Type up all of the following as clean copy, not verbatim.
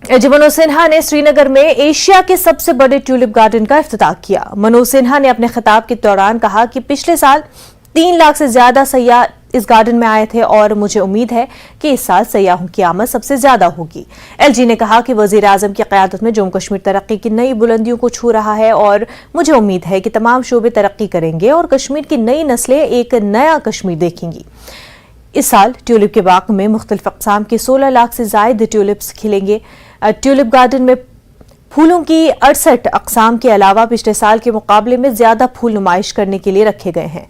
मनोज सिन्हा ने श्रीनगर में एशिया के सबसे बड़े ट्यूलिप गार्डन का इफ्तिताह किया। मनोज सिन्हा ने अपने खिताब के दौरान कहा कि पिछले साल 3 लाख से ज्यादा सयाह इस गार्डन में आए थे और मुझे उम्मीद है कि इस साल सयाहों की आमद सबसे ज्यादा होगी। एलजी ने कहा कि वजीर आजम की क़यादत में जम्मू कश्मीर तरक्की की नई बुलंदियों को छू रहा है और मुझे उम्मीद है कि तमाम शोबे तरक्की करेंगे और कश्मीर की नई नस्लें एक नया कश्मीर देखेंगी। इस साल ट्यूलिप के बाग में मुख्तलिफ अक़साम के 16 लाख से ज्यादा ट्यूलिप्स खिलेंगे। ट्यूलिप गार्डन में फूलों की 68 अक़साम के अलावा पिछले साल के मुकाबले में ज्यादा फूल नुमाइश करने के लिए रखे गए हैं।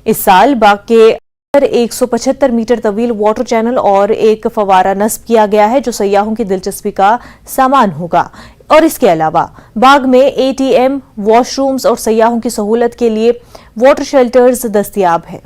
इस साल बाग के 175 मीटर तवील वाटर चैनल और एक फवारा नस्ब किया गया है जो सयाहों की दिलचस्पी का सामान होगा। और इसके अलावा बाग में एटीएम, वॉशरूम्स और सयाहों की सहूलत के लिए वाटर शेल्टर्स दस्तयाब है।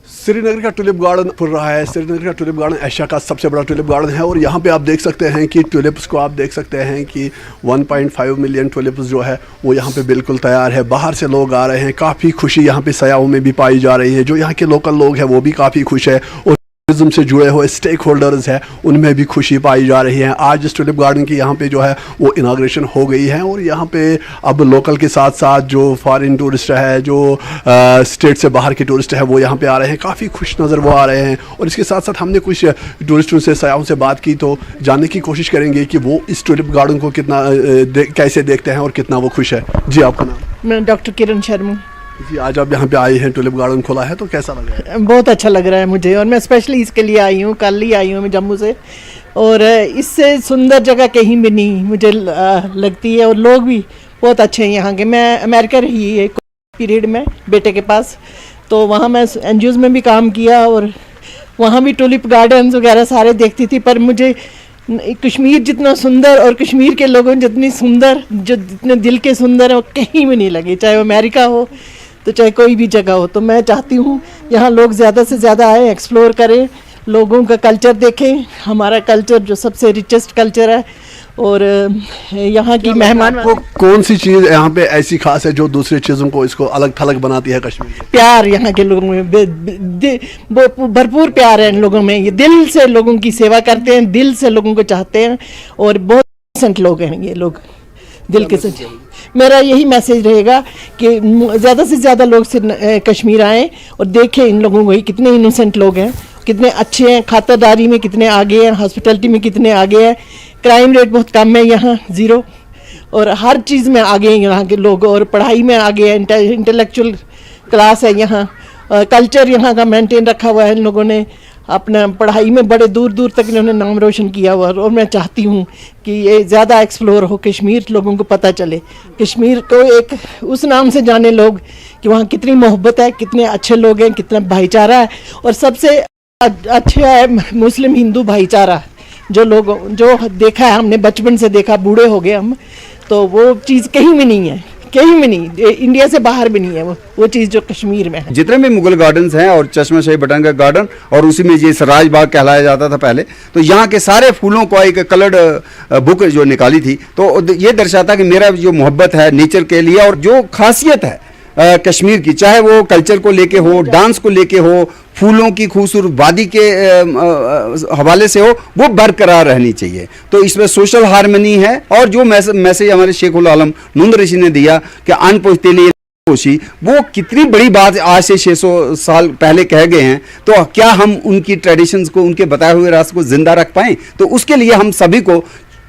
श्रीनगर का ट्यूलिप गार्डन खुल रहा है। श्रीनगर का ट्यूलिप गार्डन एशिया का सबसे बड़ा ट्यूलिप गार्डन है और यहाँ पे आप देख सकते हैं कि ट्यूलिप्स को आप देख सकते हैं कि 1.5 मिलियन ट्यूलिप्स जो है वो यहाँ पे बिल्कुल तैयार है। बाहर से लोग आ रहे हैं, काफ़ी खुशी यहाँ पे सयाहों में भी पाई जा रही है। जो यहाँ के लोकल लोग हैं वो भी काफ़ी खुश है और टूरिज्म से जुड़े हुए स्टेक होल्डर्स हैं उनमें भी खुशी पाई जा रही है। आज इस ट्यूलिप गार्डन की यहाँ पे जो है वो इनाग्रेशन हो गई है और यहाँ पे अब लोकल के साथ साथ जो फॉरेन टूरिस्ट है, जो स्टेट से बाहर के टूरिस्ट है वो यहाँ पे आ रहे हैं, काफ़ी खुश नज़र वो आ रहे हैं। और इसके साथ साथ हमने कुछ टूरिस्टों से, सयाहों से बात की तो जानने की कोशिश करेंगे कि वो इस ट्यूलिप गार्डन को कितना कैसे देखते हैं और कितना वो खुश है। जी, आपका नाम? मैं डॉक्टर किरण शर्मा जी। आज आप यहाँ पे आए हैं, ट्यूलिप गार्डन खुला है तो कैसा लग रहा है? बहुत अच्छा लग रहा है मुझे और मैं स्पेशली इसके लिए आई हूँ। कल ही आई हूँ मैं जम्मू से और इससे सुंदर जगह कहीं भी नहीं मुझे लगती है और लोग भी बहुत अच्छे हैं यहाँ के। मैं अमेरिका रही एक पीरियड में बेटे के पास, तो वहाँ मैं NGOs में भी काम किया और वहाँ भी ट्यूलिप गार्डन्स वगैरह सारे देखती थी। पर मुझे कश्मीर जितना सुंदर और कश्मीर के लोगों जितनी सुंदर, जो जितने दिल के सुंदर है वो कहीं भी नहीं लगे, चाहे वो अमेरिका हो तो चाहे कोई भी जगह हो। तो मैं चाहती हूँ यहाँ लोग ज़्यादा से ज़्यादा आए, एक्सप्लोर करें, लोगों का कल्चर देखें, हमारा कल्चर जो सबसे रिचेस्ट कल्चर है। और यहाँ की मेहमान को कौन सी चीज़ यहाँ पे ऐसी खास है जो दूसरी चीज़ों को इसको अलग थलग बनाती है? कश्मीर प्यार, यहाँ के लोगों में भरपूर प्यार है इन लोगों में। ये दिल से लोगों की सेवा करते हैं, दिल से लोगों को चाहते हैं और बहुत इनोसेंट लोग हैं ये लोग, दिल के साथ। मेरा यही मैसेज रहेगा कि ज़्यादा से ज़्यादा लोग से कश्मीर आएँ और देखें इन लोगों को, कितने इनोसेंट लोग हैं, कितने अच्छे हैं, खातिरदारी में कितने आगे हैं, हॉस्पिटलिटी में कितने आगे हैं। क्राइम रेट बहुत कम है यहाँ, 0, और हर चीज़ में आगे हैं यहाँ के लोग और पढ़ाई में आगे हैं, इंटेलेक्चुअल क्लास है यहाँ। कल्चर यहाँ का मेंटेन रखा हुआ है इन लोगों ने, अपना पढ़ाई में बड़े दूर दूर तक इन्होंने नाम रोशन किया हुआ। और मैं चाहती हूँ कि ये ज़्यादा एक्सप्लोर हो कश्मीर, लोगों को पता चले कश्मीर को एक उस नाम से जाने लोग कि वहाँ कितनी मोहब्बत है, कितने अच्छे लोग हैं, कितना भाईचारा है। और सबसे अच्छा है मुस्लिम हिंदू भाईचारा, जो लोग जो देखा है हमने, बचपन से देखा, बूढ़े हो गए हम, तो वो चीज़ कहीं भी नहीं है, कहीं भी नहीं, इंडिया से बाहर भी नहीं है वो चीज़ जो कश्मीर में है। जितने भी मुगल गार्डन्स हैं और चश्मा शाही बटन का गार्डन और उसी में ये सराज बाग कहलाया जाता था पहले, तो यहाँ के सारे फूलों को एक कलर्ड बुक जो निकाली थी, तो ये दर्शाता कि मेरा जो मोहब्बत है नेचर के लिए और जो खासियत है कश्मीर की, चाहे वो कल्चर को लेके हो, डांस को लेके हो, फूलों की खूबसूरत वादी के हवाले से हो, वो बरकरार रहनी चाहिए। तो इसमें सोशल हार्मनी है और जो मैसेज हमारे शेखुल आलम नून रशीद ने दिया कि अन पहुँचते लिए कोशी, वो कितनी बड़ी बात आज से 600 साल पहले कह गए हैं। तो क्या हम उनकी ट्रेडिशंस को, उनके बताए हुए रास्ते को जिंदा रख पाएँ? तो उसके लिए हम सभी को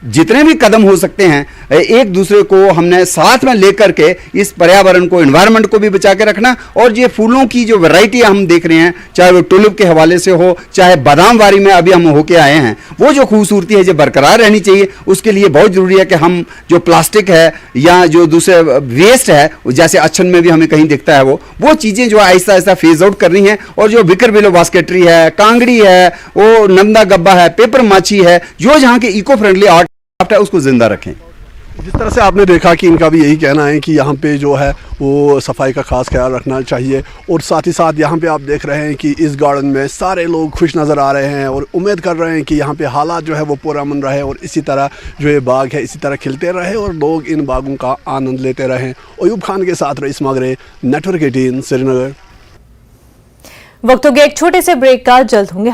जितने भी कदम हो सकते हैं एक दूसरे को हमने साथ में लेकर के इस पर्यावरण को, एनवायरनमेंट को भी बचा के रखना। और ये फूलों की जो वैरायटी हम देख रहे हैं, चाहे वो टुलिप के हवाले से हो, चाहे बादामवारी में अभी हम होके आए हैं, वो जो खूबसूरती है जो बरकरार रहनी चाहिए। उसके लिए बहुत ज़रूरी है कि हम जो प्लास्टिक है या जो दूसरे वेस्ट है, जैसे अच्छन में भी हमें कहीं दिखता है, वो चीज़ें जो आहिस्ता आहिस्ता फेज आउट करनी है। और जो विकर बिलो बास्केटरी है, कांगड़ी है, वो नंदा गब्बा है, पेपर माची है, जो जहाँ के इको फ्रेंडली आर्ट है उसको जिंदा रखें। जिस तरह से आपने देखा कि इनका भी यही कहना है कि यहाँ पे जो है वो सफाई का खास ख्याल रखना चाहिए, और साथ ही साथ यहाँ पे आप देख रहे हैं कि इस गार्डन में सारे लोग खुश नज़र आ रहे हैं और उम्मीद कर रहे हैं कि यहाँ पे हालात जो है वो पुरअमन रहे और इसी तरह जो ये बाग है इसी तरह खिलते रहे और लोग इन बागों का आनंद लेते रहें। अयूब खान के साथ रईस मागरे, नेटवर्क 18 श्रीनगर। वक्त हो गया एक छोटे से ब्रेक का, जल्द होंगे